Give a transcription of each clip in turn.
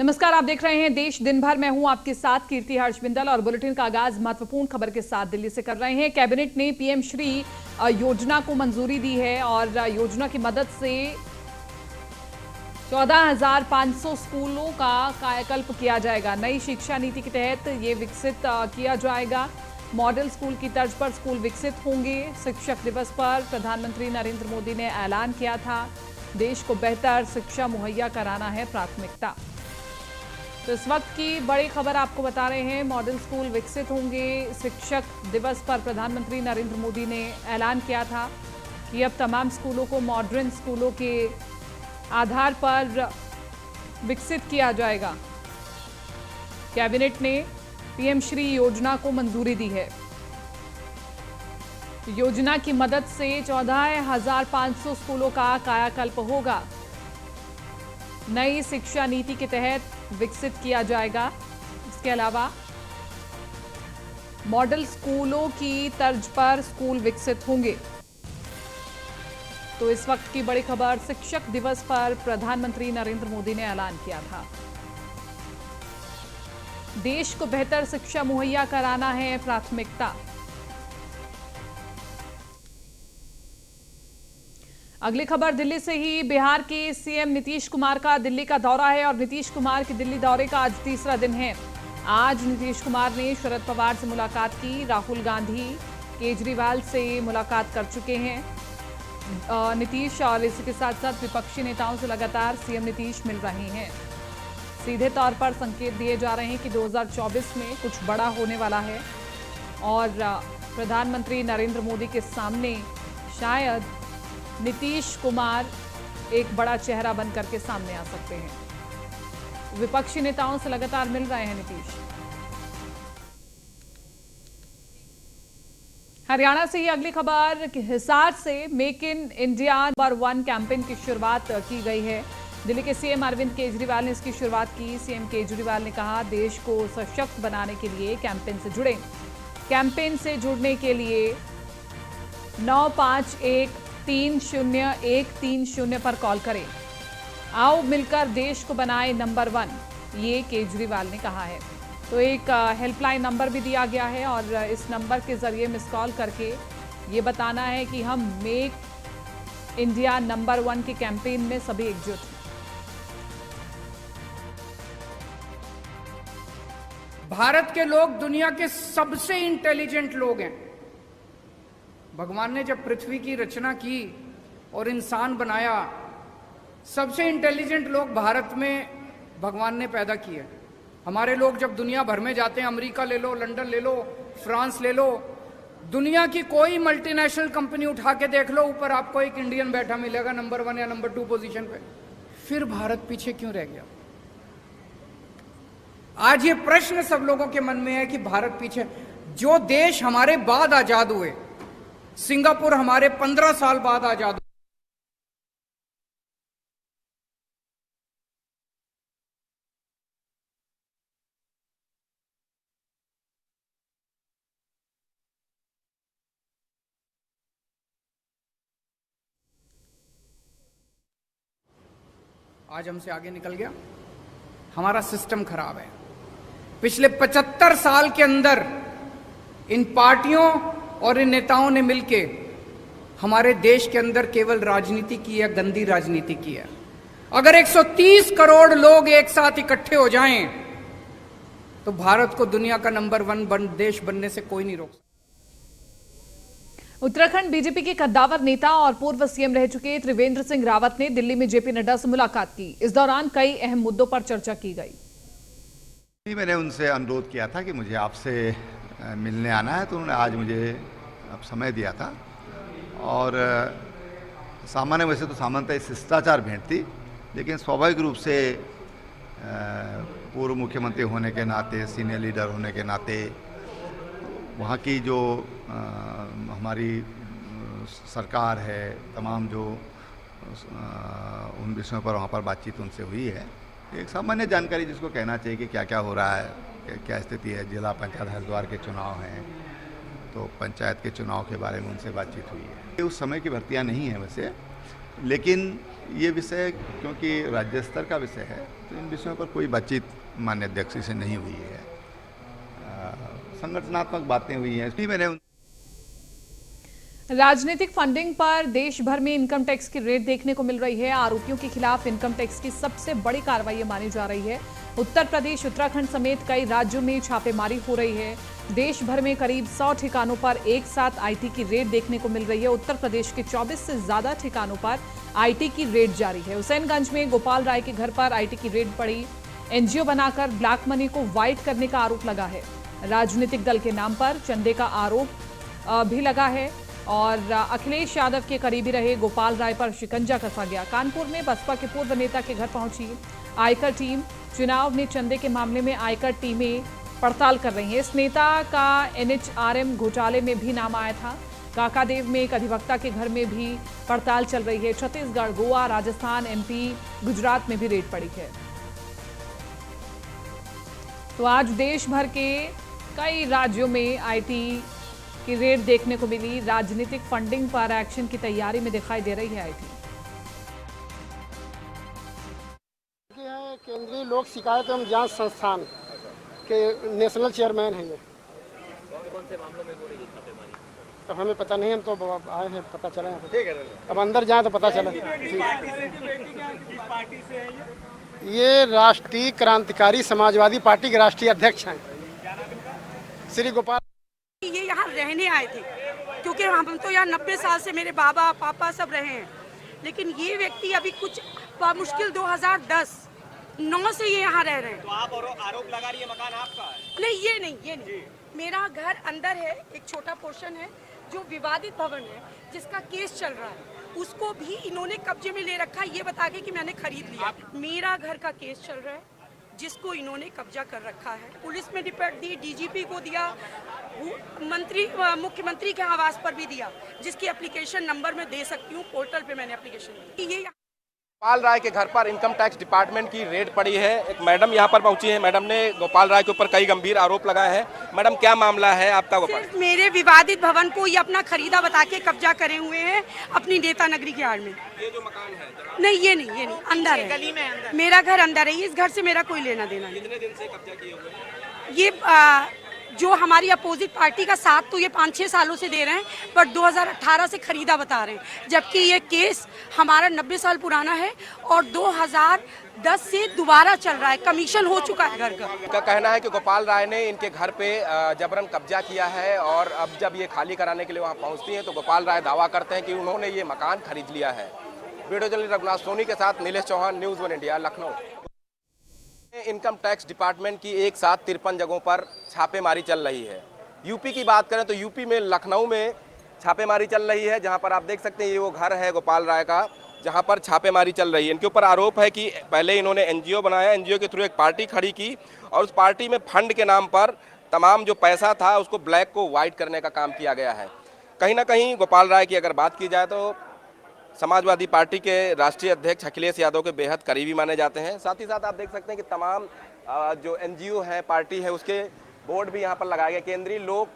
नमस्कार, आप देख रहे हैं देश दिन भर। मैं हूं आपके साथ कीर्ति हर्षबिंदल और बुलेटिन का आगाज महत्वपूर्ण खबर के साथ दिल्ली से कर रहे हैं। कैबिनेट ने पीएम श्री योजना को मंजूरी दी है और योजना की मदद से 14,500 स्कूलों का कायाकल्प किया जाएगा। नई शिक्षा नीति के तहत ये विकसित किया जाएगा। मॉडल स्कूल की तर्ज पर स्कूल विकसित होंगे। शिक्षक दिवस पर प्रधानमंत्री नरेंद्र मोदी ने ऐलान किया था, देश को बेहतर शिक्षा मुहैया कराना है प्राथमिकता। तो इस वक्त की बड़ी खबर आपको बता रहे हैं, मॉडल स्कूल विकसित होंगे। शिक्षक दिवस पर प्रधानमंत्री नरेंद्र मोदी ने ऐलान किया था कि अब तमाम स्कूलों को मॉडर्न स्कूलों के आधार पर विकसित किया जाएगा। कैबिनेट ने पीएम श्री योजना को मंजूरी दी है। योजना की मदद से 14,500 स्कूलों का कायाकल्प होगा। नई शिक्षा नीति के तहत विकसित किया जाएगा। इसके अलावा मॉडल स्कूलों की तर्ज पर स्कूल विकसित होंगे। तो इस वक्त की बड़ी खबर, शिक्षक दिवस पर प्रधानमंत्री नरेंद्र मोदी ने ऐलान किया था, देश को बेहतर शिक्षा मुहैया कराना है प्राथमिकता। अगली खबर दिल्ली से ही। बिहार के सीएम नीतीश कुमार का दिल्ली का दौरा है और नीतीश कुमार के दिल्ली दौरे का आज तीसरा दिन है। आज नीतीश कुमार ने शरद पवार से मुलाकात की। राहुल गांधी, केजरीवाल से मुलाकात कर चुके हैं नीतीश, और इसी के साथ साथ विपक्षी नेताओं से लगातार सीएम नीतीश मिल रहे हैं। सीधे तौर पर संकेत दिए जा रहे हैं कि 2024 में कुछ बड़ा होने वाला है और प्रधानमंत्री नरेंद्र मोदी के सामने शायद नीतीश कुमार एक बड़ा चेहरा बनकर के सामने आ सकते हैं। विपक्षी नेताओं से लगातार मिल रहे हैं नीतीश। हरियाणा से ही अगली खबर, हिसार से make in India number 1 campaign की शुरुआत की गई है। दिल्ली के सीएम अरविंद केजरीवाल ने इसकी शुरुआत की। सीएम केजरीवाल ने कहा, देश को सशक्त बनाने के लिए कैंपेन से जुड़े। कैंपेन से जुड़ने के लिए 95130130 पर कॉल करें। आओ मिलकर देश को बनाए नंबर 1, ये केजरीवाल ने कहा है। तो एक हेल्पलाइन नंबर भी दिया गया है और इस नंबर के जरिए मिस कॉल करके ये बताना है कि हम मेक इंडिया नंबर 1 के कैंपेन में सभी एकजुट हैं। भारत के लोग दुनिया के सबसे इंटेलिजेंट लोग हैं। भगवान ने जब पृथ्वी की रचना की और इंसान बनाया, सबसे इंटेलिजेंट लोग भारत में भगवान ने पैदा किए। हमारे लोग जब दुनिया भर में जाते हैं, अमेरिका ले लो, लंदन ले लो, फ्रांस ले लो, दुनिया की कोई मल्टीनेशनल कंपनी उठा के देख लो, ऊपर आपको एक इंडियन बैठा मिलेगा नंबर 1 या नंबर 2 पोजीशन पे। फिर भारत पीछे क्यों रह गया? आज ये प्रश्न सब लोगों के मन में है कि भारत पीछे। जो देश हमारे बाद आजाद हुए, सिंगापुर हमारे 15 साल बाद आजाद। आज हमसे आगे निकल गया। हमारा सिस्टम खराब है। पिछले 75 साल के अंदर इन पार्टियों और इन नेताओं ने मिलके हमारे देश के अंदर केवल राजनीति की है, गंदी राजनीति की है। अगर 130 करोड़ लोग एक साथ इकट्ठे हो जाएं तो भारत को दुनिया का नंबर 1 देश बनने से कोई नहीं रोक सकता। उत्तराखंड बीजेपी के कद्दावर नेता और पूर्व सीएम रह चुके त्रिवेंद्र सिंह रावत ने दिल्ली में जेपी नड्डा से मुलाकात की। इस दौरान कई अहम मुद्दों पर चर्चा की गई। मैंने उनसे अनुरोध किया था कि मुझे आपसे मिलने आना है, तो उन्होंने आज मुझे अब समय दिया था। और सामान्य वैसे तो सामान्यतः शिष्टाचार भेंट थी, लेकिन स्वाभाविक रूप से पूर्व मुख्यमंत्री होने के नाते, सीनियर लीडर होने के नाते, वहाँ की जो हमारी सरकार है, तमाम जो उन विषयों पर वहाँ पर बातचीत उनसे हुई है। एक सामान्य जानकारी जिसको कहना चाहिए कि क्या क्या हो रहा है, क्या स्थिति है। जिला पंचायत हरिद्वार के चुनाव हैं, तो पंचायत के चुनाव के बारे में उनसे बातचीत हुई है। उस समय की भर्तियाँ नहीं हैं वैसे, लेकिन ये विषय क्योंकि राज्य स्तर का विषय है तो इन विषयों पर कोई बातचीत माननीय अध्यक्ष से नहीं हुई है। संगठनात्मक बातें हुई हैं, इसलिए मैंने राजनीतिक फंडिंग पर देश भर में इनकम टैक्स की रेड देखने को मिल रही है। आरोपियों के खिलाफ इनकम टैक्स की सबसे बड़ी कार्रवाई मानी जा रही है। उत्तर प्रदेश, उत्तराखंड समेत कई राज्यों में छापेमारी हो रही है। देश भर में करीब 100 ठिकानों पर एक साथ आईटी की रेड देखने को मिल रही है। उत्तर प्रदेश के 24 से ज्यादा ठिकानों पर आईटी की रेड जारी है। हुसैनगंज में गोपाल राय के घर पर आईटी की रेड पड़ी। एनजीओ बनाकर ब्लैक मनी को व्हाइट करने का आरोप लगा है। राजनीतिक दल के नाम पर चंदे का आरोप भी लगा है और अखिलेश यादव के करीबी रहे गोपाल राय पर शिकंजा कसा गया। कानपुर में बसपा के पूर्व नेता के घर पहुंची आयकर टीम। चुनाव में चंदे के मामले में आयकर टीमें पड़ताल कर रही हैं। इस नेता का एनएचआरएम घोटाले में भी नाम आया था। काकादेव में एक अधिवक्ता के घर में भी पड़ताल चल रही है। छत्तीसगढ़, गोवा, राजस्थान, एमपी, गुजरात में भी रेड पड़ी है। तो आज देश भर के कई राज्यों में आईटी की रेड देखने को मिली। राजनीतिक फंडिंग पर एक्शन की तैयारी में दिखाई दे रही है आईटी। केंद्रीय लोक शिकायत एवं जांच संस्थान के नेशनल चेयरमैन हैं ये। कौन से मामलों में हो रही है छापेमारी? तो हमें पता नहीं, हम तो आए हैं, पता चला है। अब अंदर जाएं तो पता चला। ये राष्ट्रीय क्रांतिकारी समाजवादी पार्टी के राष्ट्रीय अध्यक्ष हैं श्री गोपाल। ये यहाँ रहने आए थे क्योंकि हम तो यहाँ 90 साल से मेरे बाबा पापा सब रहे हैं, लेकिन ये व्यक्ति अभी कुछ मुश्किल 2010-9 से ये यहाँ रह रहे हैं। तो आप आरोप लगा रही है मकान आपका है? नहीं, ये नहीं। मेरा घर अंदर है, एक छोटा पोर्शन है जो विवादित भवन है जिसका केस चल रहा है, उसको भी इन्होंने कब्जे में ले रखा है ये बता के कि मैंने खरीद लिया। मेरा घर का केस चल रहा है जिसको इन्होंने कब्जा कर रखा है। पुलिस में रिपोर्ट दी, डीजीपी को दिया, मुख्यमंत्री के आवास पर भी दिया, जिसकी एप्लीकेशन नंबर मैं दे सकती हूँ, पोर्टल पे मैंने एप्लीकेशन दी। ये गोपाल राय के घर पर इनकम टैक्स डिपार्टमेंट की रेड पड़ी है। एक मैडम यहाँ पर पहुंची है। मैडम ने गोपाल राय के ऊपर कई गंभीर आरोप लगाए हैं। मैडम, क्या मामला है आपका? गोपाल, मेरे विवादित भवन को ये अपना खरीदा बता के कब्जा करे हुए हैं अपनी नेता नगरी के आड़ में। ये जो मकान है नहीं, ये नहीं, अंदर है, गली में अंदर। मेरा घर अंदर है, इस घर से मेरा कोई लेना देना नहीं। कितने दिन से कब्जा किए हुए हैं? ये जो हमारी अपोजिट पार्टी का साथ तो ये 5-6 सालों से दे रहे हैं, पर 2018 से खरीदा बता रहे हैं, जबकि ये केस हमारा 90 साल पुराना है और 2010 से दोबारा चल रहा है। कमीशन हो चुका है घर का। इनका कहना है कि गोपाल राय ने इनके घर पे जबरन कब्जा किया है और अब जब ये खाली कराने के लिए वहाँ पहुँचती हैं तो गोपाल राय दावा करते हैं कि उन्होंने ये मकान खरीद लिया है। वीडियो जर्नलिस्ट रघुनाथ सोनी के साथ Nilesh Chauhan, news 1 India, Lucknow. Income tax department की एक साथ 53 जगहों पर छापेमारी चल रही है। यूपी की बात करें तो यूपी में लखनऊ में छापेमारी चल रही है, जहां पर आप देख सकते हैं ये वो घर है गोपाल राय का, जहां पर छापेमारी चल रही है। इनके ऊपर आरोप है कि पहले इन्होंने एनजीओ बनाया, एनजीओ के थ्रू एक पार्टी खड़ी की और उस पार्टी में फंड के नाम पर तमाम जो पैसा था उसको ब्लैक को व्हाइट करने का काम किया गया है। कहीं ना कहीं गोपाल राय की अगर बात की जाए तो समाजवादी पार्टी के राष्ट्रीय अध्यक्ष अखिलेश यादव के बेहद करीबी माने जाते हैं। साथ ही साथ आप देख सकते हैं कि तमाम जो एनजीओ है, पार्टी है, उसके बोर्ड भी यहाँ पर लगाए गए। केंद्रीय लोक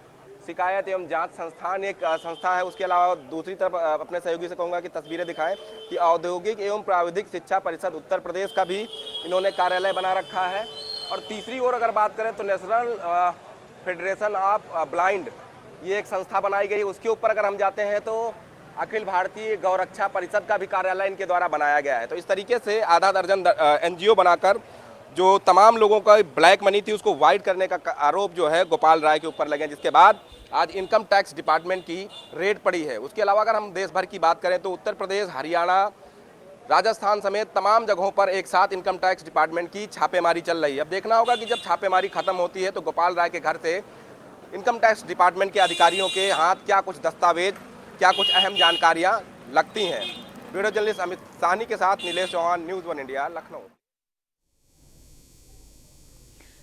शिकायत एवं जांच संस्थान एक संस्था है। उसके अलावा दूसरी तरफ अपने सहयोगी से कहूँगा कि तस्वीरें दिखाएं कि औद्योगिक एवं प्राविधिक शिक्षा परिषद उत्तर प्रदेश का भी इन्होंने कार्यालय बना रखा है। और तीसरी ओर अगर बात करें तो नेशनल फेडरेशन ऑफ ब्लाइंड, ये एक संस्था बनाई गई। उसके ऊपर अगर हम जाते हैं तो अखिल भारतीय गौरक्षा परिषद का भी कार्यालय इनके द्वारा बनाया गया है। तो इस तरीके से आधा दर्जन एनजीओ बनाकर जो तमाम लोगों का ब्लैक मनी थी उसको वाइट करने का आरोप जो है गोपाल राय के ऊपर लगे, जिसके बाद आज इनकम टैक्स डिपार्टमेंट की रेड पड़ी है। उसके अलावा अगर हम देश भर की बात करें तो उत्तर प्रदेश, हरियाणा, राजस्थान समेत तमाम जगहों पर एक साथ इनकम टैक्स डिपार्टमेंट की छापेमारी चल रही है। अब देखना होगा कि जब छापेमारी खत्म होती है तो गोपाल राय के घर से इनकम टैक्स डिपार्टमेंट के अधिकारियों के हाथ क्या कुछ दस्तावेज, क्या कुछ अहम जानकारियां लगती हैं। वीडियो जर्नलिस्ट अमित साहनी के साथ नीलेश चौहान, न्यूज़ 1 इंडिया, लखनऊ।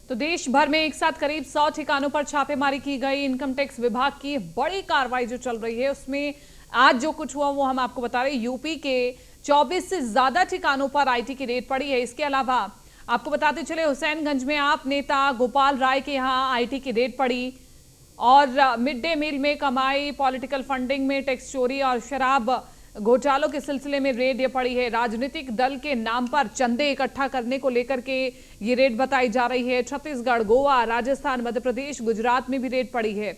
तो देश भर में एक साथ करीब 100 ठिकानों पर छापेमारी की गई। इनकम टैक्स विभाग की बड़ी कार्रवाई जो चल रही है उसमें आज जो कुछ हुआ वो हम आपको बता रहे हैं। यूपी के 24 से ज्यादा ठिकानों पर आईटी की रेड पड़ी है। इसके अलावा आपको बताते चले हुसैनगंज में आप नेता गोपाल राय के यहाँ आईटी की रेड पड़ी और मिड डे मील में कमाई, पॉलिटिकल फंडिंग में टैक्स चोरी और शराब घोटालों के सिलसिले में रेड ये पड़ी है। राजनीतिक दल के नाम पर चंदे इकट्ठा करने को लेकर के ये रेड बताई जा रही है। छत्तीसगढ़, गोवा, राजस्थान, मध्य प्रदेश, गुजरात में भी रेड पड़ी है।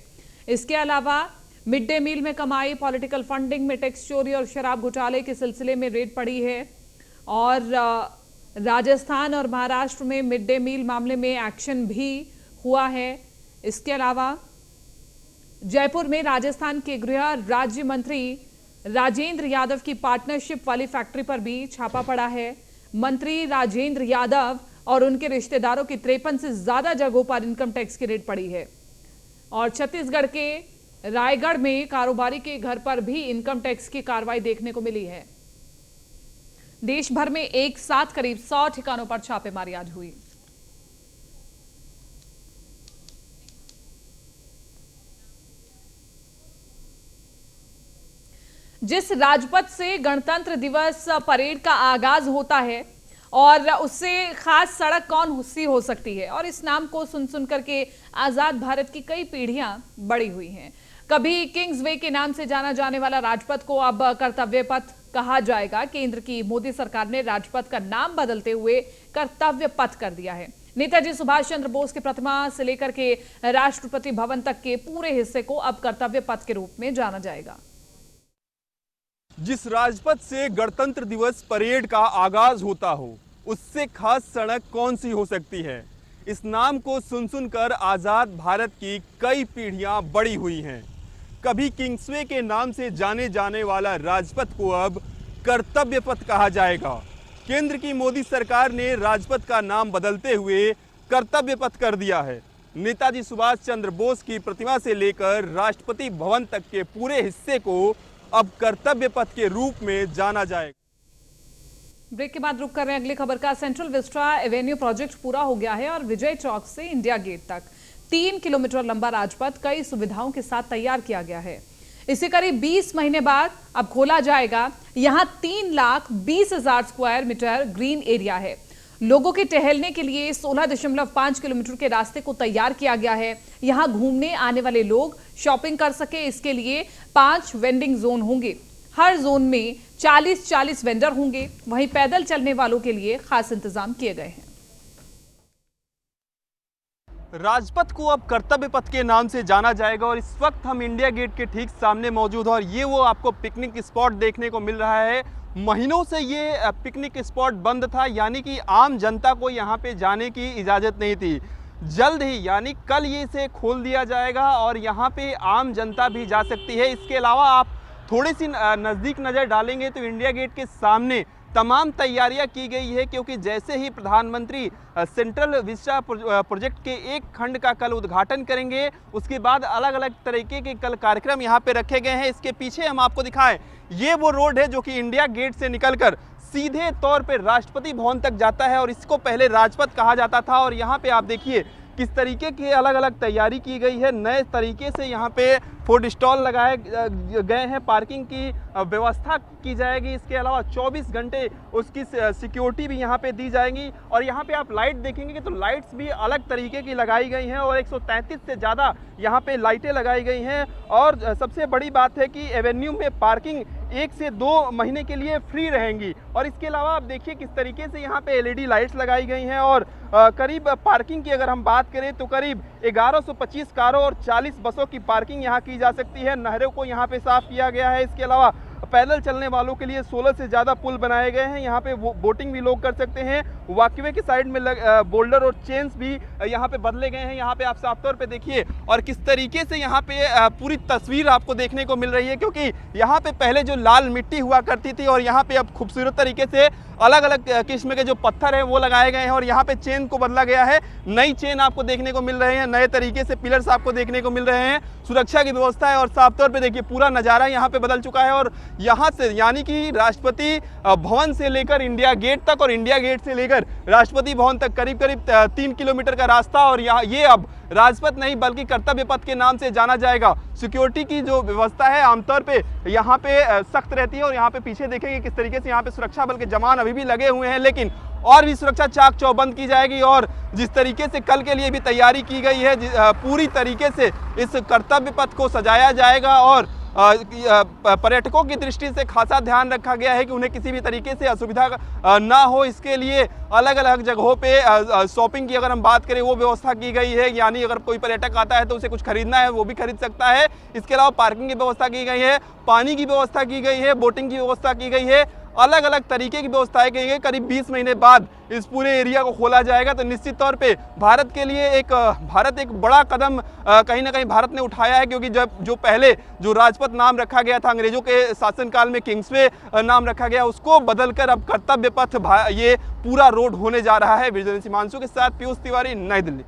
इसके अलावा मिड डे मील में कमाई, पॉलिटिकल फंडिंग में टैक्स चोरी और शराब घोटाले के सिलसिले में रेड पड़ी है। और राजस्थान और महाराष्ट्र में मिड डे मील मामले में एक्शन भी हुआ है। इसके अलावा जयपुर में राजस्थान के गृह राज्य मंत्री राजेंद्र यादव की पार्टनरशिप वाली फैक्ट्री पर भी छापा पड़ा है। मंत्री राजेंद्र यादव और उनके रिश्तेदारों की 53 से ज्यादा जगहों पर इनकम टैक्स की रेड पड़ी है। और छत्तीसगढ़ के रायगढ़ में कारोबारी के घर पर भी इनकम टैक्स की कार्रवाई देखने को मिली है। देश भर में एक साथ करीब 100 ठिकानों पर छापेमारी आज हुई। जिस राजपथ से गणतंत्र दिवस परेड का आगाज होता है और उससे खास सड़क कौन सी हो सकती है, और इस नाम को सुन सुन करके आजाद भारत की कई पीढ़ियां बड़ी हुई हैं। कभी किंग्स वे के नाम से जाना जाने वाला राजपथ को अब कर्तव्य पथ कहा जाएगा। केंद्र की मोदी सरकार ने राजपथ का नाम बदलते हुए कर्तव्य पथ कर दिया है। नेताजी सुभाष चंद्र बोस की प्रतिमा से लेकर के राष्ट्रपति भवन तक के पूरे हिस्से को अब कर्तव्य पथ के रूप में जाना जाएगा। जिस राजपथ से गणतंत्र दिवस परेड का आगाज होता हो, उससे खास सड़क कौन सी हो सकती है? इस नाम को सुन सुनकर आजाद भारत की कई पीढ़ियां बड़ी हुई हैं। कभी किंग्सवे के नाम से जाने जाने वाला राजपथ को अब कर्तव्य पथ कहा जाएगा। केंद्र की मोदी सरकार ने राजपथ का नाम बदलते हुए कर्तव्य पथ कर दिया है। नेताजी सुभाष चंद्र बोस की प्रतिमा से लेकर राष्ट्रपति भवन तक के पूरे हिस्से को अब कर्तव्य पथ के रूप में जाना जाएगा। ब्रेक के बाद रुक कर रहे हैं अगली खबर का। सेंट्रल विस्टा एवेन्यू प्रोजेक्ट पूरा हो गया है और विजय चौक से इंडिया गेट तक 3 किलोमीटर लंबा राजपथ कई सुविधाओं के साथ तैयार किया गया है। इसे करीब 20 महीने बाद अब खोला जाएगा। यहां 3,20,000 स्क्वायर मीटर ग्रीन एरिया है। लोगों के टहलने के लिए 16.5 किलोमीटर के रास्ते को तैयार किया गया है। यहां घूमने आने वाले लोग शॉपिंग कर सके, इसके लिए 5 वेंडिंग जोन होंगे। हर जोन में 40-40 वेंडर होंगे। वहीं पैदल चलने वालों के लिए खास इंतजाम किए गए हैं। राजपथ को अब कर्तव्य पथ के नाम से जाना जाएगा और इस वक्त हम इंडिया गेट के ठीक सामने मौजूद हैं और ये वो आपको पिकनिक स्पॉट देखने को मिल रहा है। महीनों से ये पिकनिक स्पॉट बंद था, यानी कि आम जनता को यहाँ पे जाने की इजाज़त नहीं थी। जल्द ही यानी कल ये इसे खोल दिया जाएगा और यहाँ पे आम जनता भी जा सकती है। इसके अलावा आप थोड़ी सी नज़दीक नज़र डालेंगे तो इंडिया गेट के सामने तमाम तैयारियां की गई है, क्योंकि जैसे ही प्रधानमंत्री सेंट्रल विस्टा प्रोजेक्ट के एक खंड का कल उद्घाटन करेंगे, उसके बाद अलग अलग तरीके के कल कार्यक्रम यहां पे रखे गए हैं। इसके पीछे हम आपको दिखाएं, ये वो रोड है जो कि इंडिया गेट से निकलकर सीधे तौर पे राष्ट्रपति भवन तक जाता है और इसको पहले राजपथ कहा जाता था। और यहाँ पे आप देखिए किस तरीके की अलग अलग तैयारी की गई है। नए तरीके से यहाँ पे फूड स्टॉल लगाए गए हैं, पार्किंग की व्यवस्था की जाएगी। इसके अलावा 24 घंटे उसकी सिक्योरिटी भी यहाँ पे दी जाएगी। और यहाँ पे आप लाइट देखेंगे तो लाइट्स भी अलग तरीके की लगाई गई हैं और 133 से ज़्यादा यहाँ पे लाइटें लगाई गई हैं। और सबसे बड़ी बात है कि एवेन्यू में पार्किंग 1 से 2 महीने के लिए फ्री रहेंगी। और इसके अलावा आप देखिए किस तरीके से यहाँ पे LED लाइट्स लगाई गई हैं। और करीब पार्किंग की अगर हम बात करें तो करीब 1125 कारों और 40 बसों की पार्किंग यहाँ की जा सकती है। नहरों को यहाँ पे साफ किया गया है। इसके अलावा पैदल चलने वालों के लिए 16 से ज़्यादा पुल बनाए गए हैं। यहाँ पे बोटिंग भी लोग कर सकते हैं। वॉकवे के साइड में बोल्डर और चेन्स भी यहाँ पे बदले गए हैं। यहाँ पे आप साफ तौर पे देखिए और किस तरीके से यहाँ पे पूरी तस्वीर आपको देखने को मिल रही है, क्योंकि यहाँ पे पहले जो लाल मिट्टी हुआ करती थी और यहाँ पे अब खूबसूरत तरीके से अलग अलग किस्म के जो पत्थर हैं वो लगाए गए हैं और यहाँ पे चेन को बदला गया है। नई चेन आपको देखने को मिल रहे हैं, नए तरीके से पिलर्स आपको देखने को मिल रहे हैं, सुरक्षा की व्यवस्था है। और साफ तौर पे देखिए पूरा नज़ारा यहाँ पे बदल चुका है। और यहाँ से यानी कि राष्ट्रपति भवन से लेकर इंडिया गेट तक और इंडिया गेट से लेकर राष्ट्रपति भवन तक करीब करीब 3 किलोमीटर का रास्ता। और यहाँ ये अब राजपथ नहीं बल्कि कर्तव्य पथ के नाम से जाना जाएगा। सिक्योरिटी की जो व्यवस्था है आमतौर पे यहाँ पे सख्त रहती है। और यहाँ पे पीछे देखेंगे किस तरीके से यहाँ पे सुरक्षा बल के जवान अभी भी लगे हुए हैं, लेकिन और भी सुरक्षा चाक चौबंद की जाएगी। और जिस तरीके से कल के लिए भी तैयारी की गई है, पूरी तरीके से इस कर्तव्य पथ को सजाया जाएगा और पर्यटकों की दृष्टि से खासा ध्यान रखा गया है कि उन्हें किसी भी तरीके से असुविधा ना हो। इसके लिए अलग अलग जगहों पे शॉपिंग की अगर हम बात करें वो व्यवस्था की गई है, यानी अगर कोई पर्यटक आता है तो उसे कुछ खरीदना है वो भी खरीद सकता है। इसके अलावा पार्किंग की व्यवस्था की गई है, पानी की व्यवस्था की गई है, बोटिंग की व्यवस्था की गई है, अलग अलग तरीके की व्यवस्थाएं की गई। करीब 20 महीने बाद इस पूरे एरिया को खोला जाएगा, तो निश्चित तौर पे भारत के लिए भारत एक बड़ा कदम कहीं ना कहीं भारत ने उठाया है, क्योंकि जब जो पहले जो राजपथ नाम रखा गया था अंग्रेजों के शासनकाल में, किंग्सवे नाम रखा गया, उसको बदलकर अब कर्तव्य पथ ये पूरा रोड होने जा रहा है। विजय हिमांशु के साथ पीयूष तिवारी, नई दिल्ली।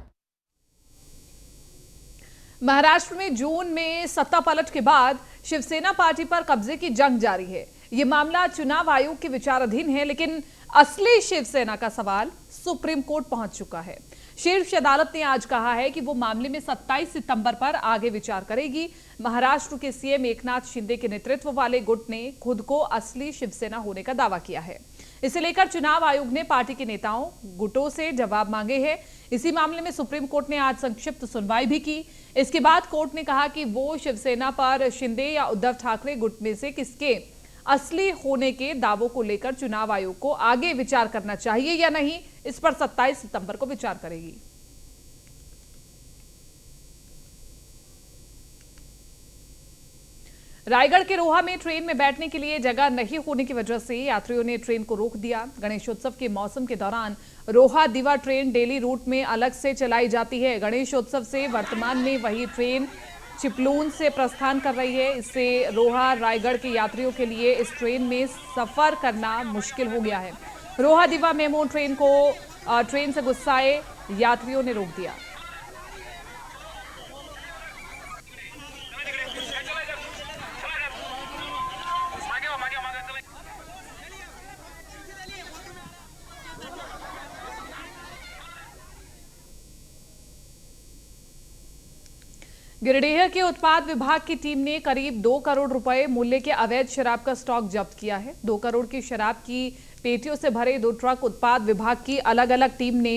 महाराष्ट्र में जून में सत्ता पलट के बाद शिवसेना पार्टी पर कब्जे की जंग जारी है। ये मामला चुनाव आयोग के विचाराधीन है, लेकिन असली शिवसेना का सवाल सुप्रीम कोर्ट पहुंच चुका है। शीर्ष अदालत ने आज कहा है कि वो मामले में 27 सितंबर पर आगे विचार करेगी। महाराष्ट्र के सीएम एकनाथ शिंदे के नेतृत्व वाले गुट ने खुद को असली शिवसेना होने का दावा किया है। इसे लेकर चुनाव आयोग ने पार्टी के नेताओं, गुटों से जवाब मांगे हैं। इसी मामले में सुप्रीम कोर्ट ने आज संक्षिप्त सुनवाई भी की। इसके बाद कोर्ट ने कहा कि वो शिवसेना पर शिंदे या उद्धव ठाकरे गुट में से किसके असली होने के दावों को लेकर चुनाव आयोग को आगे विचार करना चाहिए या नहीं, इस पर 27 सितंबर को विचार करेगी। रायगढ़ के रोहा में ट्रेन में बैठने के लिए जगह नहीं होने की वजह से यात्रियों ने ट्रेन को रोक दिया। गणेशोत्सव के मौसम के दौरान रोहा दीवा ट्रेन डेली रूट में अलग से चलाई जाती है। गणेशोत्सव से वर्तमान में वही ट्रेन चिपलून से प्रस्थान कर रही है। इससे रोहा रायगढ़ के यात्रियों के लिए इस ट्रेन में सफर करना मुश्किल हो गया है। रोहा दीवा मेमो ट्रेन से गुस्साए यात्रियों ने रोक दिया। गिरिडीह के उत्पाद विभाग की टीम ने करीब 2 करोड़ रुपए मूल्य के अवैध शराब का स्टॉक जब्त किया है। 2 करोड़ की शराब की पेटियों से भरे 2 ट्रक उत्पाद विभाग की अलग अलग टीम ने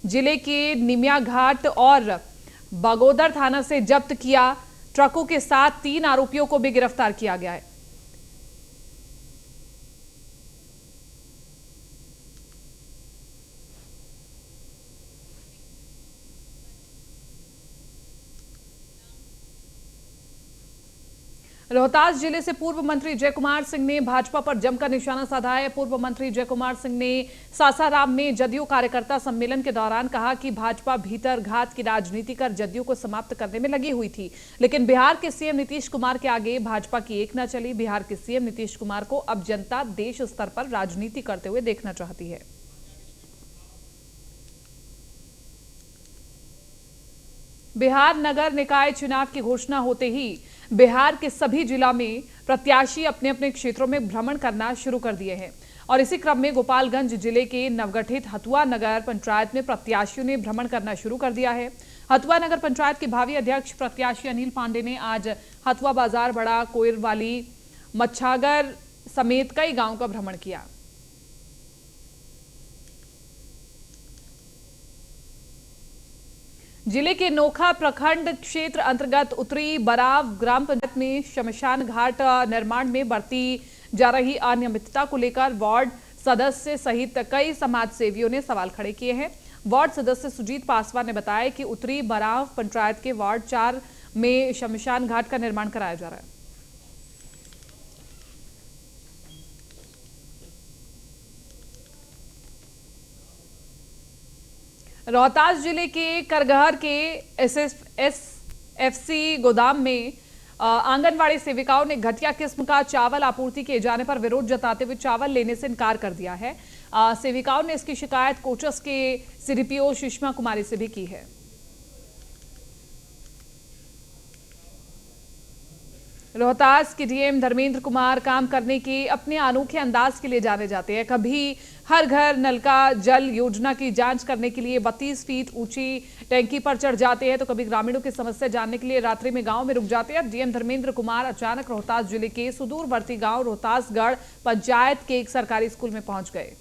जिले के निमिया घाट और बगोदर थाना से जब्त किया। ट्रकों के साथ 3 आरोपियों को भी गिरफ्तार किया गया है। रोहतास जिले से पूर्व मंत्री जय कुमार सिंह ने भाजपा पर जमकर निशाना साधा है। पूर्व मंत्री जय कुमार सिंह ने सासाराम में जदयू कार्यकर्ता सम्मेलन के दौरान कहा कि भाजपा भीतर घात की राजनीति कर जदयू को समाप्त करने में लगी हुई थी, लेकिन बिहार के सीएम नीतीश कुमार के आगे भाजपा की एक न चली। बिहार के सीएम नीतीश कुमार को अब जनता देश स्तर पर राजनीति करते हुए देखना चाहती है। बिहार नगर निकाय चुनाव की घोषणा होते ही बिहार के सभी जिला में प्रत्याशी अपने अपने क्षेत्रों में भ्रमण करना शुरू कर दिए हैं और इसी क्रम में गोपालगंज जिले के नवगठित हथुआ नगर पंचायत में प्रत्याशियों ने भ्रमण करना शुरू कर दिया है। हथुआ नगर पंचायत के भावी अध्यक्ष प्रत्याशी अनिल पांडे ने आज हथुआ बाजार, बड़ा कोयरवाली, मच्छागर समेत कई गांवों का भ्रमण किया। जिले के नोखा प्रखंड क्षेत्र अंतर्गत उत्तरी बराव ग्राम पंचायत में शमशान घाट निर्माण में बरती जा रही अनियमितता को लेकर वार्ड सदस्य सहित कई समाज सेवियों ने सवाल खड़े किए हैं। वार्ड सदस्य सुजीत पासवान ने बताया कि उत्तरी बराव पंचायत के वार्ड 4 में शमशान घाट का निर्माण कराया जा रहा है। रोहतास जिले के करगहर के एसएफसी गोदाम में आंगनवाड़ी सेविकाओं ने घटिया किस्म का चावल आपूर्ति किए जाने पर विरोध जताते हुए चावल लेने से इनकार कर दिया है। सेविकाओं ने इसकी शिकायत कोचस के सीडीपीओ सुषमा कुमारी से भी की है। रोहतास के डीएम धर्मेंद्र कुमार काम करने के अपने अनोखे अंदाज के लिए जाने जाते हैं। कभी हर घर नल का जल योजना की जांच करने के लिए 32 फीट ऊंची टैंकी पर चढ़ जाते हैं, तो कभी ग्रामीणों की समस्या जानने के लिए रात्रि में गांव में रुक जाते हैं। डीएम धर्मेंद्र कुमार अचानक रोहतास जिले के सुदूरवर्ती गांव रोहतासगढ़ पंचायत के एक सरकारी स्कूल में पहुंच गए।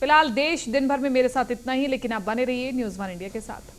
फिलहाल देश दिन भर में मेरे साथ इतना ही, लेकिन आप बने रहिए न्यूज़ 1 इंडिया के साथ।